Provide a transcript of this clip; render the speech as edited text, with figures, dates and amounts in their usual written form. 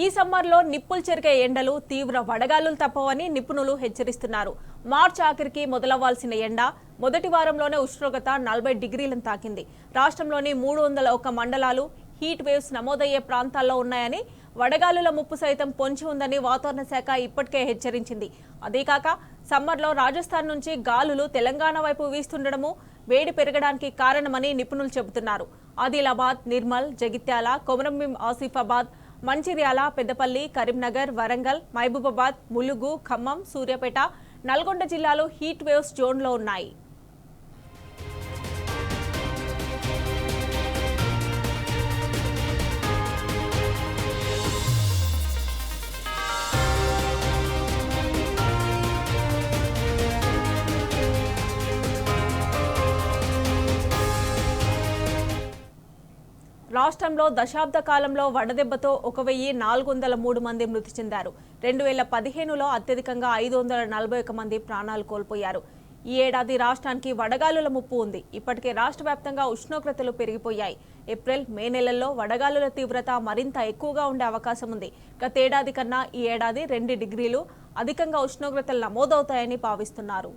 ఈ సమ్మర్లో నిప్పులు చెరిగే ఎండలు తీవ్ర వడగాలులు తప్పవని నిపుణులు హెచ్చరిస్తున్నారు. మార్చి ఆఖరికి మొదలవ్వాల్సిన ఎండ మొదటి వారంలోనే ఉష్ణోగ్రత 40 డిగ్రీలను తాకింది. రాష్ట్రంలోని 301 మండలాలు హీట్ వేవ్స్ నమోదయ్యే ప్రాంతాల్లో ఉన్నాయని, వడగాలుల ముప్పు సైతం పొంచి ఉందని వాతావరణ శాఖ ఇప్పటికే హెచ్చరించింది. అదేకాక సమ్మర్లో రాజస్థాన్ నుంచి గాలులు తెలంగాణ వైపు వీస్తుండడము వేడి పెరగడానికి కారణమని నిపుణులు చెబుతున్నారు. ఆదిలాబాద్, నిర్మల్, జగిత్యాల, కొమరంభీం, ఆసిఫాబాద్, మంచిర్యాల, పెద్దపల్లి, కరీంనగర్, వరంగల్, మహబూబాబాద్, ములుగు, ఖమ్మం, సూర్యాపేట, నల్గొండ జిల్లాలు హీట్ వేవ్స్ జోన్లో ఉన్నాయి. రాష్ట్రంలో దశాబ్ద కాలంలో వడదెబ్బతో 1403 మంది మృతి చెందారు. 2015లో అత్యధికంగా 541 మంది ప్రాణాలు కోల్పోయారు. ఈ ఏడాది రాష్ట్రానికి వడగాలుల ముప్పు ఉంది. ఇప్పటికే రాష్ట్ర వ్యాప్తంగా ఉష్ణోగ్రతలు పెరిగిపోయాయి. ఏప్రిల్, మే నెలల్లో వడగాలుల తీవ్రత మరింత ఎక్కువగా ఉండే అవకాశం ఉంది. గతేడాది కన్నా ఈ ఏడాది 2 డిగ్రీలు అధికంగా ఉష్ణోగ్రతలు నమోదవుతాయని భావిస్తున్నారు.